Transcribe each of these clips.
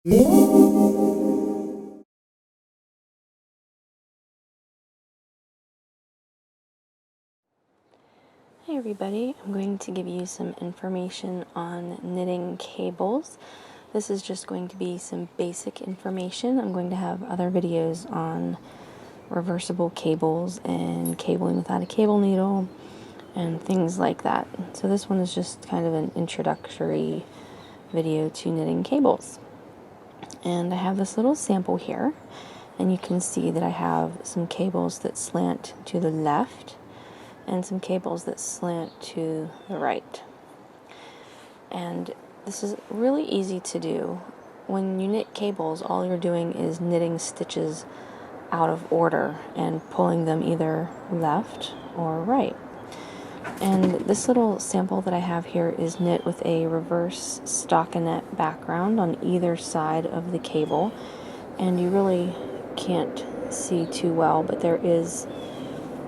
Hi everybody, I'm going to give you some information on knitting cables. This is just going to be some basic information. I'm going to have other videos on reversible cables and cabling without a cable needle and things like that. So this one is just kind of an introductory video to knitting cables. And I have this little sample here, and you can see that I have some cables that slant to the left and some cables that slant to the right. And this is really easy to do. When you knit cables, all you're doing is knitting stitches out of order and pulling them either left or right. And this little sample that I have here is knit with a reverse stockinette background on either side of the cable. And you really can't see too well, but there is,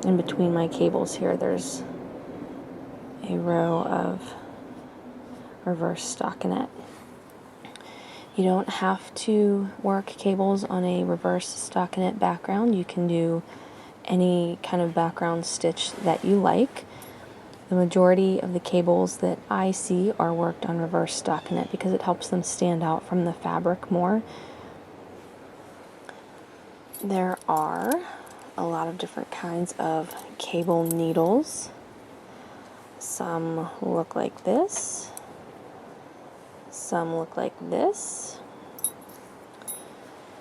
in between my cables here, there's a row of reverse stockinette. You don't have to work cables on a reverse stockinette background. You can do any kind of background stitch that you like. The majority of the cables that I see are worked on reverse stockinette because it helps them stand out from the fabric more. There are a lot of different kinds of cable needles. Some look like this. Some look like this.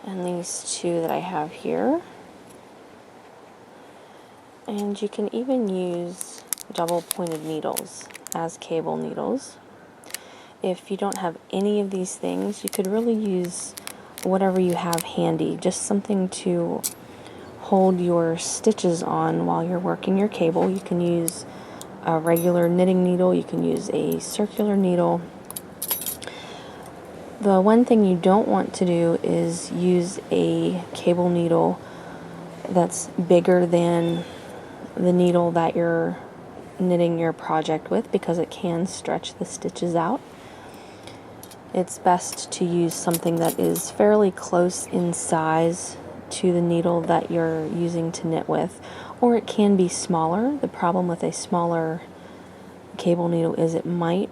And these two that I have here. And you can even use double pointed needles as cable needles. If you don't have any of these things, you could really use whatever you have handy, just something to hold your stitches on while you're working your cable. You can use a regular knitting needle, you can use a circular needle. The one thing you don't want to do is use a cable needle that's bigger than the needle that you're knitting your project with, because it can stretch the stitches out. It's best to use something that is fairly close in size to the needle that you're using to knit with, or it can be smaller. The problem with a smaller cable needle is it might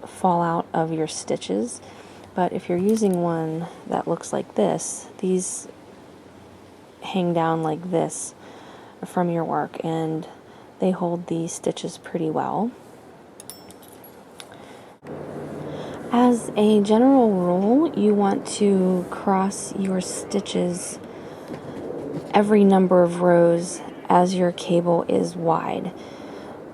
fall out of your stitches. But if you're using one that looks like this, these hang down like this from your work, and they hold the stitches pretty well. As a general rule, you want to cross your stitches every number of rows as your cable is wide.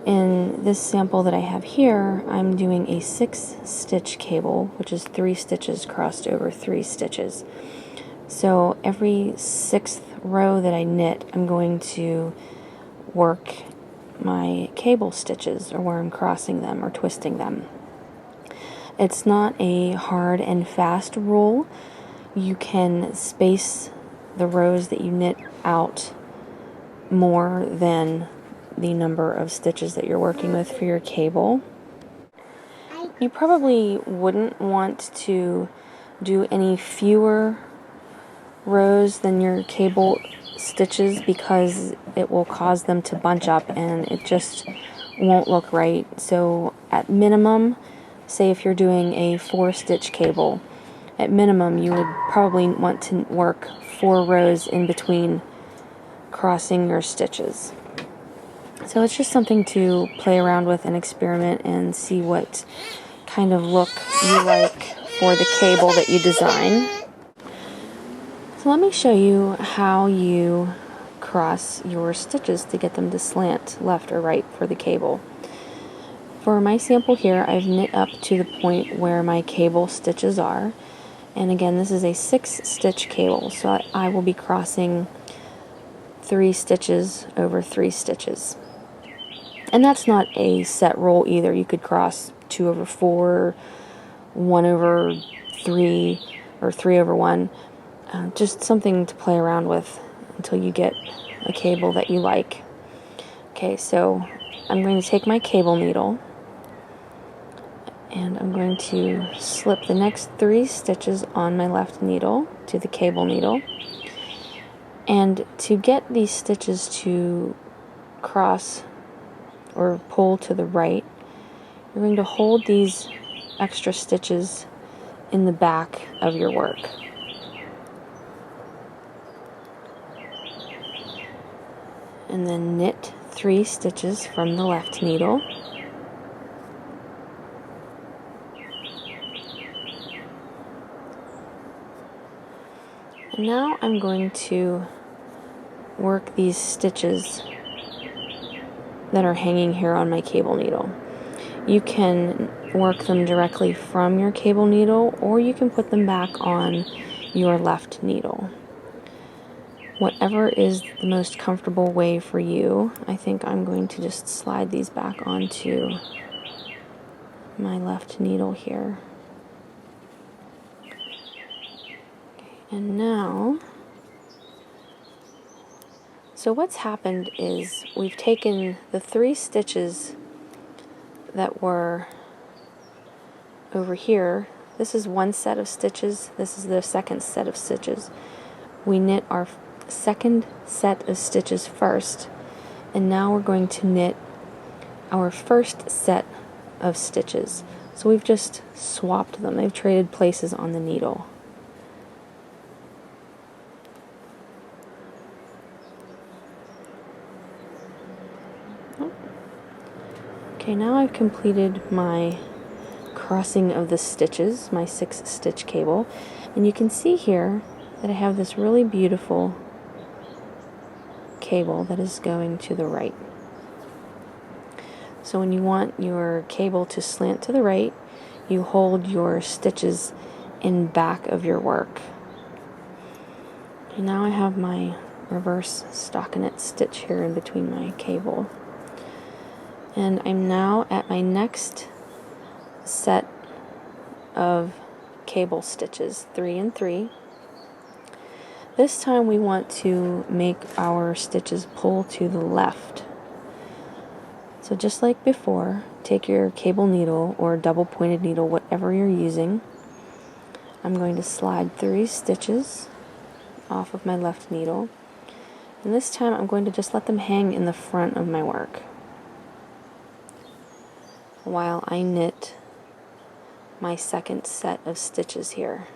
In this sample that I have here, I'm doing a 6-stitch cable, which is 3 stitches crossed over 3 stitches. So every 6th row that I knit, I'm going to work my cable stitches, or where I'm crossing them or twisting them. It's not a hard and fast rule. You can space the rows that you knit out more than the number of stitches that you're working with for your cable. You probably wouldn't want to do any fewer rows than your cable stitches, because it will cause them to bunch up and it just won't look right. So at minimum, say if you're doing a 4-stitch cable, at minimum you would probably want to work 4 rows in between crossing your stitches. So it's just something to play around with and experiment and see what kind of look you like for the cable that you design. So let me show you how you cross your stitches to get them to slant left or right for the cable. For my sample here, I've knit up to the point where my cable stitches are. And again, this is a 6-stitch cable, so I will be crossing 3 stitches over 3 stitches. And that's not a set rule either. You could cross 2 over 4, 1 over 3, or 3 over 1. Just something to play around with until you get a cable that you like. Okay, so I'm going to take my cable needle And I'm going to slip the next 3 stitches on my left needle to the cable needle. And to get these stitches to cross or pull to the right, you're going to hold these extra stitches in the back of your work. And then knit 3 stitches from the left needle. And now I'm going to work these stitches that are hanging here on my cable needle. You can work them directly from your cable needle, or you can put them back on your left needle. Whatever is the most comfortable way for you. I think I'm going to just slide these back onto my left needle here. And now, so what's happened is we've taken the 3 stitches that were over here. This is one set of stitches. This is the second set of stitches. We knit our second set of stitches first, and now we're going to knit our first set of stitches. So we've just swapped them. They've traded places on the needle. Okay, now I've completed my crossing of the stitches, my 6 stitch cable, and you can see here that I have this really beautiful cable that is going to the right. So when you want your cable to slant to the right, you hold your stitches in back of your work. And now I have my reverse stockinette stitch here in between my cable. And I'm now at my next set of cable stitches, 3 and 3. This time we want to make our stitches pull to the left. So just like before, take your cable needle or double pointed needle, whatever you're using. I'm going to slide 3 stitches off of my left needle. And this time I'm going to just let them hang in the front of my work while I knit my second set of stitches here.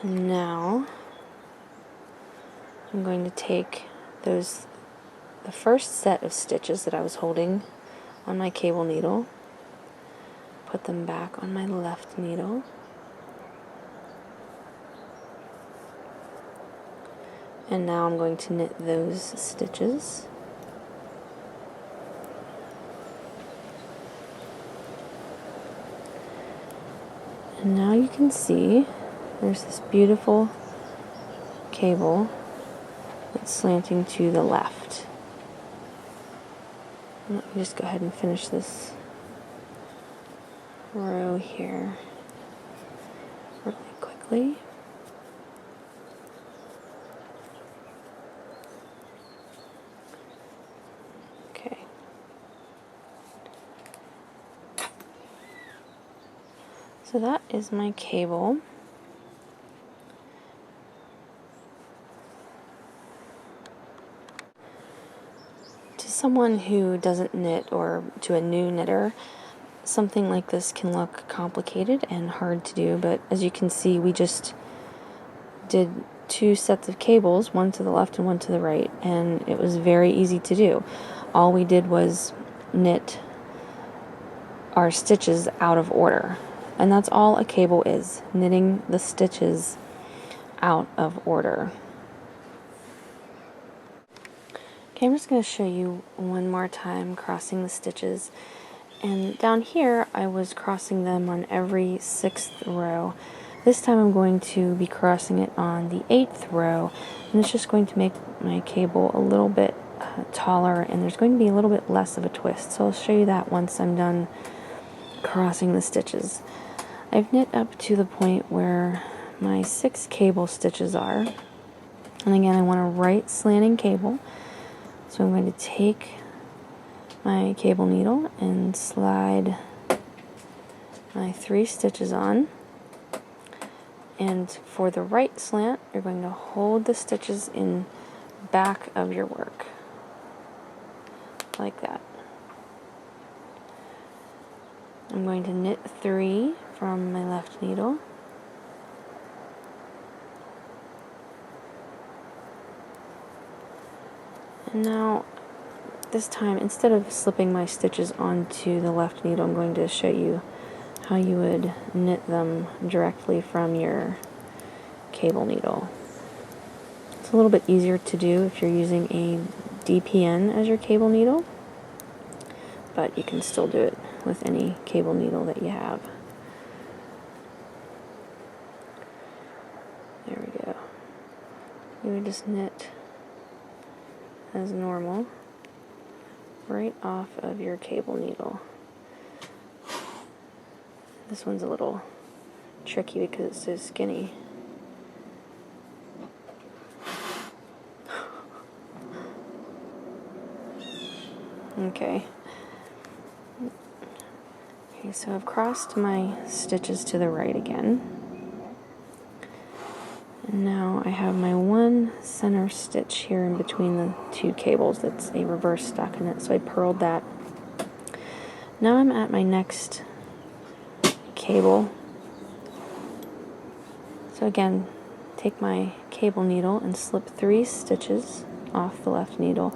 And now I'm going to take the first set of stitches that I was holding on my cable needle, put them back on my left needle, and now I'm going to knit those stitches. And now you can see there's this beautiful cable that's slanting to the left. Let me just go ahead and finish this row here really quickly. Okay. So that is my cable. To someone who doesn't knit, or to a new knitter, something like this can look complicated and hard to do, but as you can see, we just did 2 sets of cables, one to the left and one to the right, and it was very easy to do. All we did was knit our stitches out of order, and that's all a cable is, knitting the stitches out of order. Okay, I'm just going to show you one more time crossing the stitches. And down here, I was crossing them on every 6th row. This time I'm going to be crossing it on the 8th row, and it's just going to make my cable a little bit taller, and there's going to be a little bit less of a twist. So I'll show you that once I'm done crossing the stitches. I've knit up to the point where my 6 cable stitches are, And again, I want a right slanting cable. So I'm going to take my cable needle and slide my 3 stitches on. And for the right slant, you're going to hold the stitches in back of your work, like that. I'm going to knit 3 from my left needle. And now, this time, instead of slipping my stitches onto the left needle, I'm going to show you how you would knit them directly from your cable needle. It's a little bit easier to do if you're using a DPN as your cable needle, but you can still do it with any cable needle that you have. There we go. You would just knit as normal right off of your cable needle. This one's a little tricky because it's so skinny. Okay. Okay, so I've crossed my stitches to the right again. And now I have my one center stitch here in between the 2 cables that's a reverse stockinette, so I purled that. Now I'm at my next cable. So again, take my cable needle and slip 3 stitches off the left needle.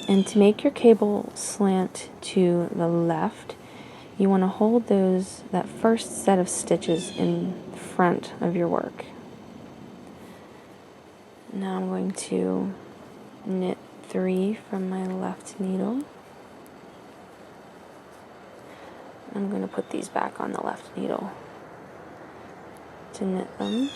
And to make your cable slant to the left, you want to hold that first set of stitches in front of your work. Now I'm going to knit 3 from my left needle. I'm going to put these back on the left needle to knit them.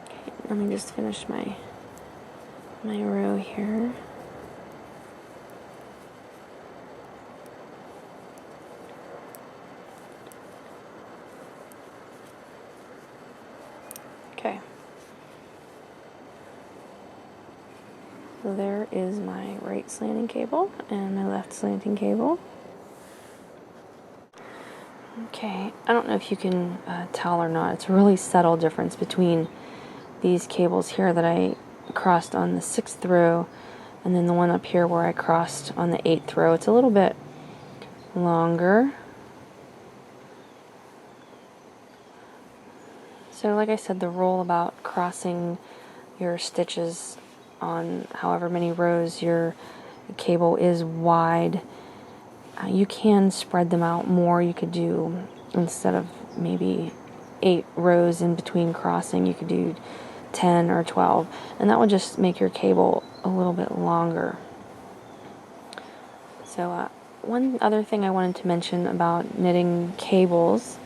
Okay, let me just finish my row here. Okay. So there is my right slanting cable and my left slanting cable. Okay, I don't know if you can tell or not. It's a really subtle difference between these cables here that I crossed on the 6th row and then the one up here where I crossed on the 8th row. It's a little bit longer. So like I said, the rule about crossing your stitches on however many rows your cable is wide, you can spread them out more. You could do, instead of maybe 8 rows in between crossing, you could do 10 or 12, and that would just make your cable a little bit longer. So one other thing I wanted to mention about knitting cables: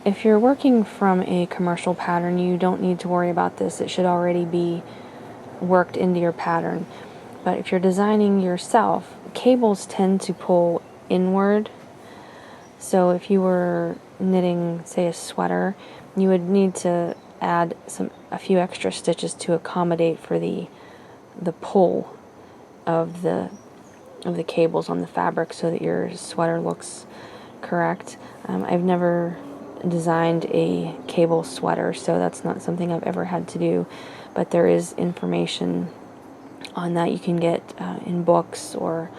if you're working from a commercial pattern, you don't need to worry about this. It should already be worked into your pattern. But if you're designing yourself, cables tend to pull inward. So if you were knitting, say, a sweater, you would need to add a few extra stitches to accommodate for the pull of the cables on the fabric so that your sweater looks correct. I've never designed a cable sweater, so that's not something I've ever had to do, but there is information on that you can get in books or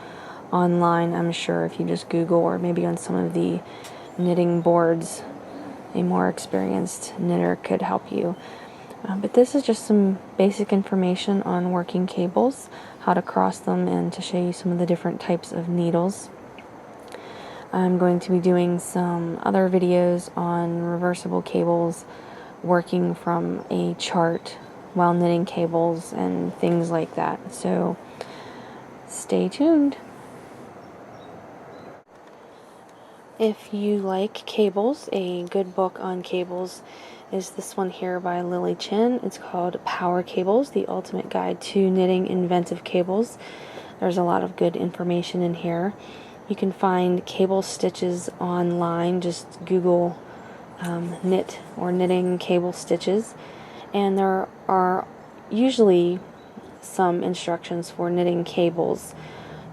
online, I'm sure, if you just Google, or maybe on some of the knitting boards. A more experienced knitter could help you. But this is just some basic information on working cables, how to cross them, and to show you some of the different types of needles. I'm going to be doing some other videos on reversible cables, working from a chart while knitting cables and things like that. So stay tuned. If you like cables, a good book on cables is this one here by Lily Chin. It's called Power Cables, The Ultimate Guide to Knitting Inventive Cables. There's a lot of good information in here. You can find cable stitches online. Just Google knit or knitting cable stitches, and there are usually some instructions for knitting cables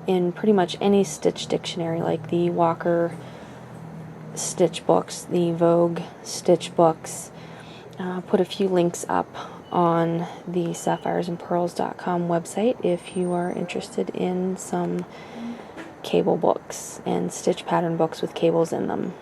in pretty much any stitch dictionary, like the Walker stitch books, the Vogue stitch books. Put a few links up on the sapphiresandpurls.com website if you are interested in some cable books and stitch pattern books with cables in them.